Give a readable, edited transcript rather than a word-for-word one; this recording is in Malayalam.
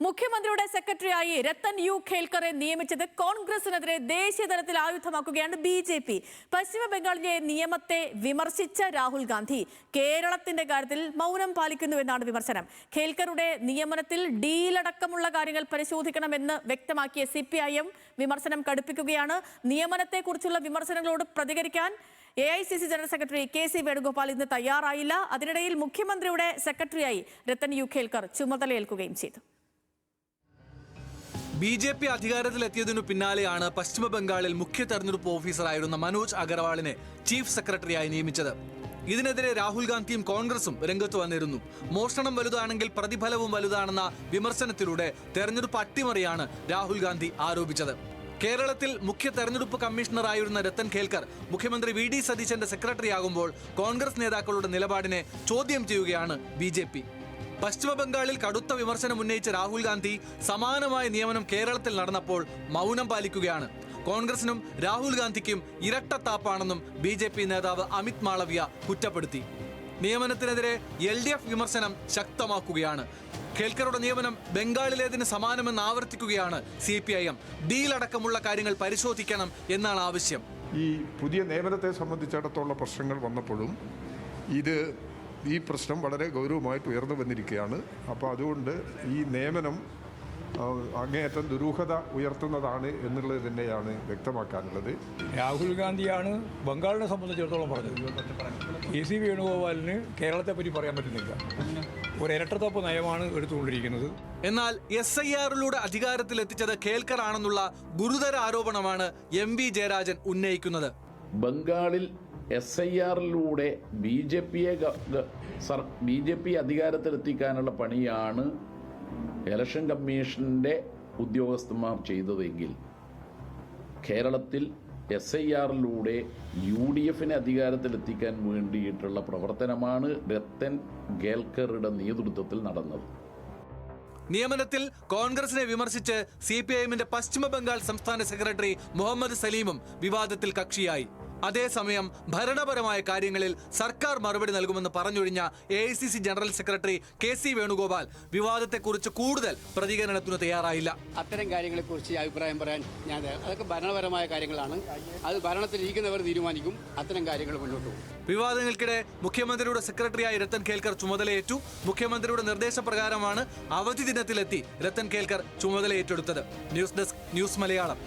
മുഖ്യമന്ത്രിയുടെ സെക്രട്ടറിയായി രത്തൻ യു ഖേൽക്കറെ നിയമിച്ചത് കോൺഗ്രസിനെതിരെ ദേശീയ തലത്തിൽ ആയുധമാക്കുകയാണ് ബി.ജെ.പി. പശ്ചിമ ബംഗാളിലെ നിയമത്തെ വിമർശിച്ച രാഹുൽ ഗാന്ധി കേരളത്തിന്റെ കാര്യത്തിൽ മൗനം പാലിക്കുന്നുവെന്നാണ് വിമർശനം. ഖേൽക്കറുടെ നിയമനത്തിൽ ഡീലടക്കമുള്ള കാര്യങ്ങൾ പരിശോധിക്കണമെന്ന് വ്യക്തമാക്കിയ CPIM വിമർശനം കടുപ്പിക്കുകയാണ്. നിയമനത്തെക്കുറിച്ചുള്ള വിമർശനങ്ങളോട് പ്രതികരിക്കാൻ AICC general secretary KC Venugopal ഇന്ന് തയ്യാറായില്ല. അതിനിടയിൽ മുഖ്യമന്ത്രിയുടെ സെക്രട്ടറിയായി രത്തൻ യു ഖേൽക്കർ ചുമതലയേൽക്കുകയും ചെയ്തു. ബി.ജെ.പി. അധികാരത്തിലെത്തിയതിനു പിന്നാലെയാണ് പശ്ചിമ ബംഗാളിൽ മുഖ്യ തെരഞ്ഞെടുപ്പ് ഓഫീസറായിരുന്ന മനോജ് അഗർവാളിനെ ചീഫ് സെക്രട്ടറിയായി നിയമിച്ചത്. ഇതിനെതിരെ രാഹുൽ ഗാന്ധിയും കോൺഗ്രസും രംഗത്ത് വന്നിരുന്നു. മോഷണം വലുതാണെങ്കിൽ പ്രതിഫലവും വലുതാണെന്ന വിമർശനത്തിലൂടെ തെരഞ്ഞെടുപ്പ് അട്ടിമറിയാണ് രാഹുൽ ഗാന്ധി ആരോപിച്ചത്. കേരളത്തിൽ മുഖ്യ തെരഞ്ഞെടുപ്പ് കമ്മീഷണറായിരുന്ന രത്തൻ ഖേൽക്കർ മുഖ്യമന്ത്രി VD സതീശന്റെ സെക്രട്ടറിയാകുമ്പോൾ കോൺഗ്രസ് നേതാക്കളുടെ നിലപാടിനെ ചോദ്യം ചെയ്യുകയാണ് ബി.ജെ.പി. പശ്ചിമ ബംഗാളിൽ കടുത്ത വിമർശനം ഉന്നയിച്ച രാഹുൽ ഗാന്ധി സമാനമായ നിയമനം കേരളത്തിൽ നടന്നപ്പോൾ മൗനം പാലിക്കുകയാണ്. കോൺഗ്രസിനും രാഹുൽ ഗാന്ധിക്കും ഇരട്ടത്താപ്പാണെന്നും ബി.ജെ.പി. നേതാവ് അമിത് മാളവ്യ കുറ്റപ്പെടുത്തി. നിയമനത്തിനെതിരെ LDF വിമർശനം ശക്തമാക്കുകയാണ്. ഖേൽക്കറുടെ നിയമനം ബംഗാളിലേതിന് സമാനമെന്ന് ആവർത്തിക്കുകയാണ് CPIM. ഡീലടക്കമുള്ള കാര്യങ്ങൾ പരിശോധിക്കണം എന്നാണ് ആവശ്യം. ഈ പുതിയ നിയമനത്തെ സംബന്ധിച്ചിടത്തോളം പ്രശ്നങ്ങൾ വന്നപ്പോഴും ഈ പ്രശ്നം വളരെ ഗൗരവമായിട്ട് ഉയർന്നു വന്നിരിക്കുകയാണ്. അപ്പോൾ അതുകൊണ്ട് ഈ നിയമനം അങ്ങേയറ്റം ദുരൂഹത ഉയർത്തുന്നതാണ് എന്നുള്ളത് തന്നെയാണ് വ്യക്തമാക്കാനുള്ളത്. രാഹുൽ ഗാന്ധിയാണ് ബംഗാളിനെ സംബന്ധിച്ചിടത്തോളം പറഞ്ഞത്. KC വേണുഗോപാലിന് കേരളത്തെ പറ്റി പറയാൻ പറ്റുന്നില്ല. ഒരു ഇരട്ടത്താപ്പ് നയമാണ് എടുത്തുകൊണ്ടിരിക്കുന്നത്. എന്നാൽ SIR-ലൂടെ അധികാരത്തിലെത്തിച്ചത് ഖേൽക്കർ ആണെന്നുള്ള ഗുരുതര ആരോപണമാണ് MV ജയരാജൻ ഉന്നയിക്കുന്നത്. ബംഗാളിൽ SIR-ലൂടെ BJP അധികാരത്തിലെത്തിക്കാനുള്ള പണിയാണ് ഇലക്ഷൻ കമ്മീഷന്റെ ഉദ്യോഗസ്ഥന്മാർ ചെയ്തതെങ്കിൽ കേരളത്തിൽ SIR-ലൂടെ UDF-നെ അധികാരത്തിലെത്തിക്കാൻ വേണ്ടിയിട്ടുള്ള പ്രവർത്തനമാണ് രത്തൻ ഖേൽക്കറുടെ നേതൃത്വത്തിൽ നടന്നത്. നിയമനത്തിൽ കോൺഗ്രസിനെ വിമർശിച്ച് CPIM-ന്റെ പശ്ചിമ ബംഗാൾ സംസ്ഥാന സെക്രട്ടറി മുഹമ്മദ് സലീമും വിവാദത്തിൽ കക്ഷിയായി. അതേസമയം ഭരണപരമായ കാര്യങ്ങളിൽ സർക്കാർ മറുപടി നൽകുമെന്ന് പറഞ്ഞൊഴിഞ്ഞ AICC general secretary KC Venugopal വിവാദത്തെക്കുറിച്ച് കൂടുതൽ പ്രതികരണത്തിന് തയ്യാറായില്ല. അത്തരം കാര്യങ്ങളെക്കുറിച്ച് അഭിപ്രായം പറയാൻ അതൊക്കെ ഭരണപരമായ കാര്യങ്ങളാണ്. അത് ഭരണത്തിലിരിക്കുന്നവർ തീരുമാനിക്കും. അത്തരം കാര്യങ്ങൾ മുന്നോട്ട് പോകും. വിവാദങ്ങൾക്കിടെ മുഖ്യമന്ത്രിയുടെ സെക്രട്ടറിയായി രത്തൻ ഖേൽക്കർ ചുമതലയേറ്റു. മുഖ്യമന്ത്രിയുടെ നിർദ്ദേശപ്രകാരമാണ് അവധി ദിനത്തിലെത്തി രത്തൻ ഖേൽക്കർ ചുമതലയേറ്റെടുത്തത്. News desk, news Malayalam.